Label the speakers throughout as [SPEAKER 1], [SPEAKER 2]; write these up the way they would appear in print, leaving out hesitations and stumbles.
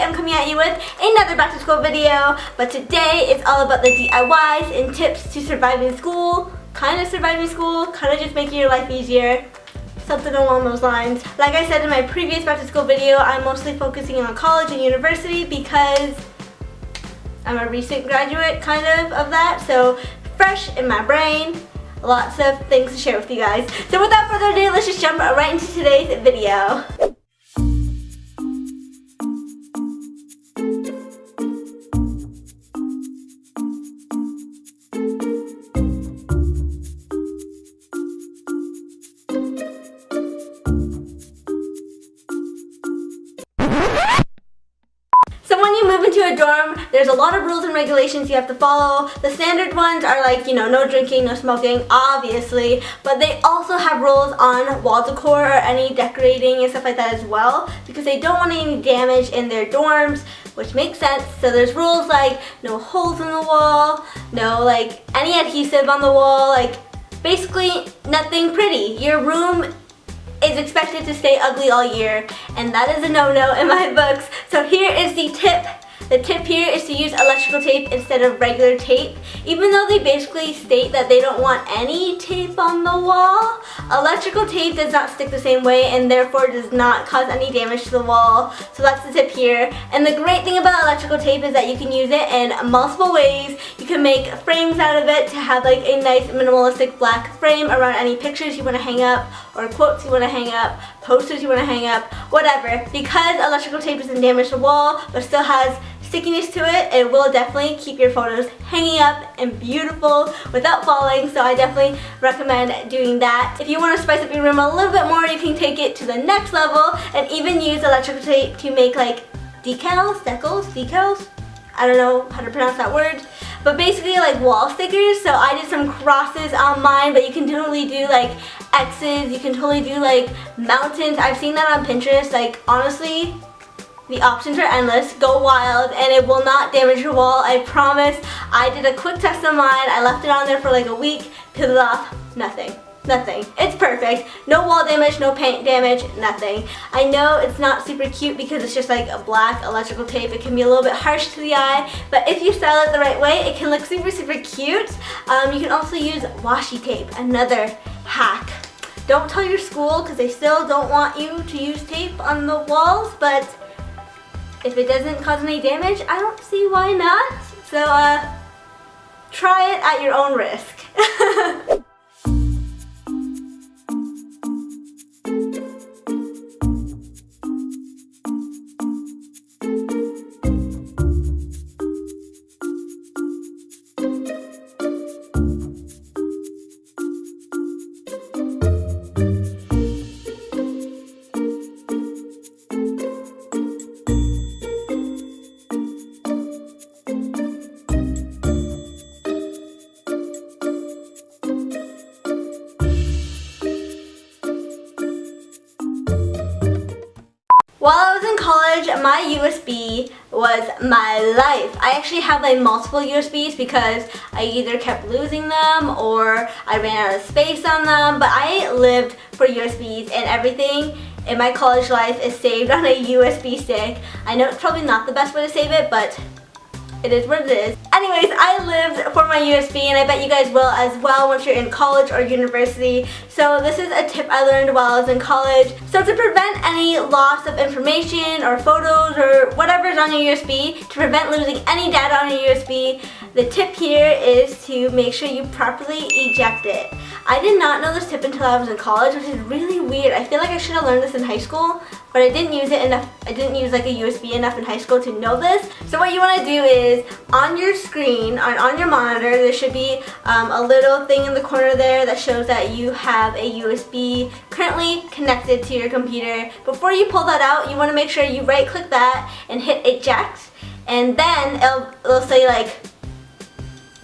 [SPEAKER 1] I'm coming at you with another back to school video, but today it's all about the DIYs and tips to surviving school, kind of surviving school, kind of just making your life easier, something along those lines. Like I said in my previous back to school video, I'm mostly focusing on college and university because I'm a recent graduate kind of that, so fresh in my brain. Lots of things to share with you guys. So without further ado, let's just jump right into today's video. So when you move into a dorm, there's a lot of rules and regulations you have to follow. The standard ones are like, no drinking, no smoking, obviously, but they also have rules on wall decor or any decorating and stuff like that as well, because they don't want any damage in their dorms, which makes sense. So there's rules like no holes in the wall, no like any adhesive on the wall, like basically nothing pretty. Your room is expected to stay ugly all year, and that is a no-no in my books. So here is the tip. The tip here is to use electrical tape instead of regular tape. Even though they basically state that they don't want any tape on the wall, electrical tape does not stick the same way and therefore does not cause any damage to the wall. So that's the tip here. And the great thing about electrical tape is that you can use it in multiple ways. You can make frames out of it to have like a nice minimalistic black frame around any pictures you want to hang up, or quotes you want to hang up, posters you want to hang up, whatever. Because electrical tape doesn't damage the wall but still has stickiness to it, it will definitely keep your photos hanging up and beautiful without falling, so I definitely recommend doing that. If you want to spice up your room a little bit more, you can take it to the next level and even use electrical tape to make like decals, I don't know how to pronounce that word, but basically like wall stickers. So I did some crosses on mine, but you can totally do like X's, you can totally do like mountains. I've seen that on Pinterest. Like honestly, the options are endless. Go wild and it will not damage your wall, I promise. I did a quick test on mine. I left it on there for like a week, peeled it off, nothing. It's perfect. No wall damage, no paint damage, nothing. I know it's not super cute because it's just like a black electrical tape. It can be a little bit harsh to the eye, but if you style it the right way, it can look super cute. You can also use washi tape, another hack. Don't tell your school because they still don't want you to use tape on the walls, but if it doesn't cause any damage, I don't see why not. So try it at your own risk. While I was in college, my USB was my life. I actually have like multiple USBs because I either kept losing them or I ran out of space on them, but I lived for USBs, and everything in my college life is saved on a USB stick. I know it's probably not the best way to save it, but it is what it is. Anyways, I lived for my USB, and I bet you guys will as well once you're in college or university. So this is a tip I learned while I was in college. So to prevent any loss of information or photos or whatever's on your USB, to prevent losing any data on your USB, the tip here is to make sure you properly eject it. I did not know this tip until I was in college, which is really weird. I feel like I should have learned this in high school, but I didn't use it enough. I didn't use like a USB enough in high school to know this. So what you want to do is on your screen, on your monitor, there should be a little thing in the corner there that shows that you have a USB currently connected to your computer. Before you pull that out, you want to make sure you right click that and hit eject, and then it'll say like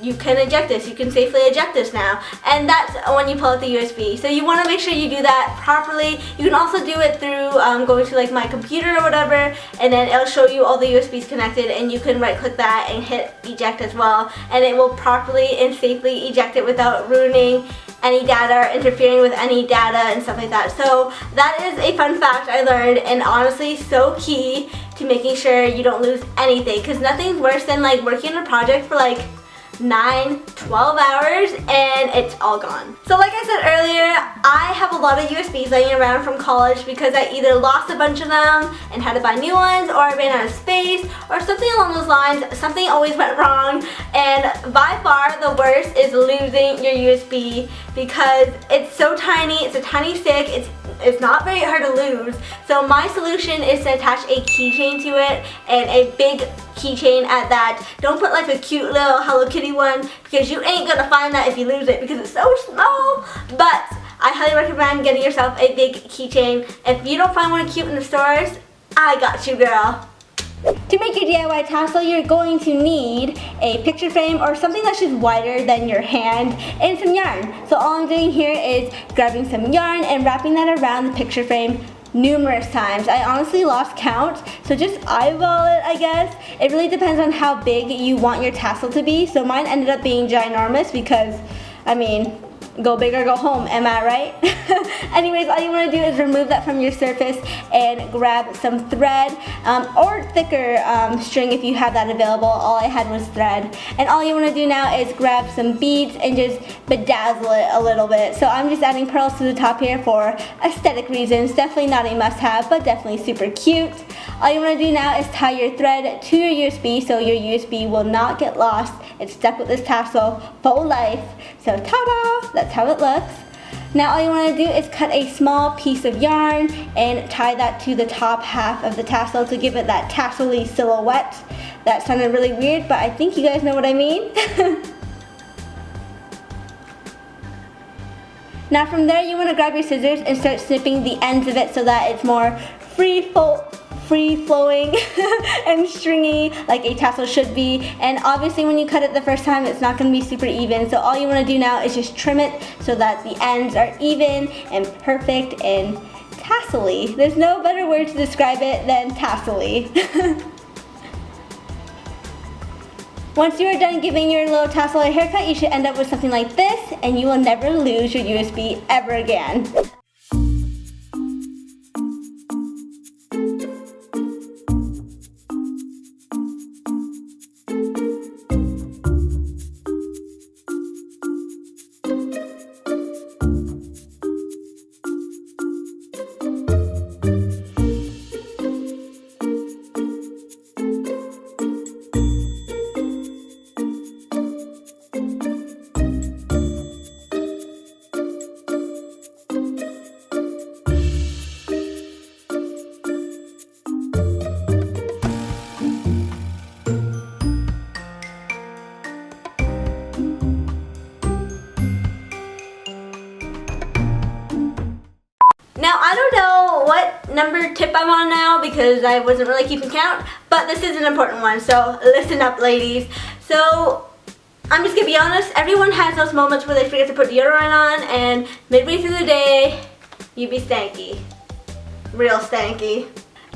[SPEAKER 1] you can eject this. You can safely eject this now. And that's when you pull out the USB. So you want to make sure you do that properly. You can also do it through going to like my computer or whatever, and then it'll show you all the USBs connected, and you can right click that and hit eject as well, and it will properly and safely eject it without ruining any data or interfering with any data and stuff like that. So that is a fun fact I learned, and honestly so key to making sure you don't lose anything, because nothing's worse than like working on a project for like 9-12 hours and it's all gone. So like I said earlier, I have a lot of USBs laying around from college because I either lost a bunch of them and had to buy new ones, or I ran out of space, or something along those lines. Something always went wrong, and by far the worst is losing your USB because it's so tiny. It's a tiny stick. It's not very hard to lose. So my solution is to attach a keychain to it, and a big keychain at that. Don't put like a cute little Hello Kitty one, because you ain't gonna find that if you lose it because it's so small. But I highly recommend getting yourself a big keychain. If you don't find one cute in the stores, I got you, girl. To make your DIY tassel, you're going to need a picture frame or something that's just wider than your hand, and some yarn. So all I'm doing here is grabbing some yarn and wrapping that around the picture frame numerous times. I honestly lost count, so just eyeball it, I guess. It really depends on how big you want your tassel to be. So mine ended up being ginormous because, I mean, go big or go home, am I right? Anyways, all you want to do is remove that from your surface and grab some thread or thicker string if you have that available. All I had was thread. And all you want to do now is grab some beads and just bedazzle it a little bit. So I'm just adding pearls to the top here for aesthetic reasons. Definitely not a must-have, but definitely super cute. All you want to do now is tie your thread to your USB so your USB will not get lost. It's stuck with this tassel for life. So ta-da! That's how it looks. Now all you want to do is cut a small piece of yarn and tie that to the top half of the tassel to give it that tassel-y silhouette. That sounded really weird, but I think you guys know what I mean. Now from there you want to grab your scissors and start snipping the ends of it so that it's more free-flowing and stringy like a tassel should be. And obviously when you cut it the first time, it's not going to be super even. So all you want to do now is just trim it so that the ends are even and perfect and tassel-y. There's no better word to describe it than tassel-y. Once you are done giving your little tassel a haircut, you should end up with something like this, and you will never lose your USB ever again. Now, I don't know what number tip I'm on now because I wasn't really keeping count, but this is an important one, so listen up, ladies. So, I'm just gonna be honest, everyone has those moments where they forget to put deodorant on, and midway through the day, you be stanky. Real stanky.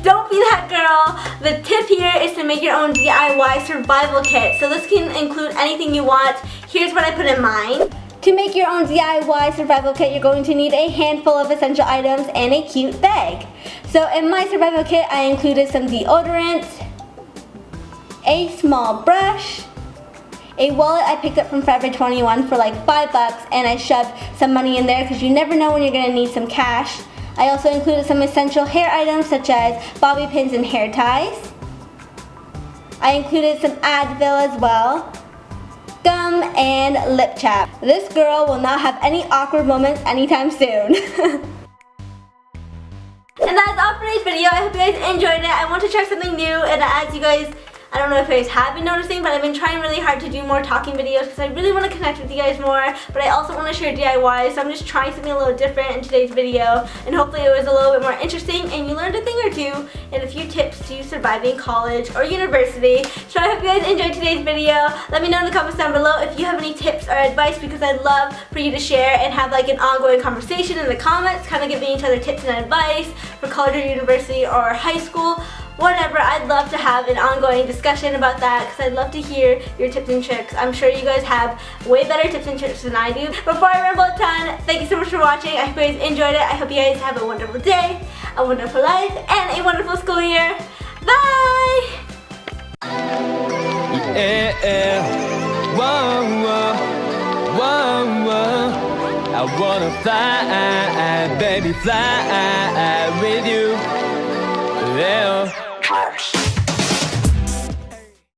[SPEAKER 1] Don't be that girl. The tip here is to make your own DIY survival kit. So this can include anything you want. Here's what I put in mine. To make your own DIY survival kit, you're going to need a handful of essential items and a cute bag. So in my survival kit, I included some deodorant, a small brush, a wallet I picked up from Forever 21 for like $5, and I shoved some money in there because you never know when you're going to need some cash. I also included some essential hair items such as bobby pins and hair ties. I included some Advil as well, gum, and lip chap. This girl will not have any awkward moments anytime soon. And that's all for today's video. I hope you guys enjoyed it. I want to try something new, and as you guys I don't know if you guys have been noticing, but I've been trying really hard to do more talking videos because I really want to connect with you guys more, but I also want to share DIYs, so I'm just trying something a little different in today's video, and hopefully it was a little bit more interesting and you learned a thing or two and a few tips to surviving college or university. So I hope you guys enjoyed today's video. Let me know in the comments down below if you have any tips or advice, because I'd love for you to share and have like an ongoing conversation in the comments, kind of giving each other tips and advice for college or university or high school. Whatever, I'd love to have an ongoing discussion about that because I'd love to hear your tips and tricks. I'm sure you guys have way better tips and tricks than I do. Before I ramble a ton, thank you so much for watching. I hope you guys enjoyed it. I hope you guys have a wonderful day, a wonderful life, and a wonderful school year. Bye!
[SPEAKER 2] Yeah, whoa, whoa, whoa, whoa. I wanna fly, baby, fly with you. Yeah.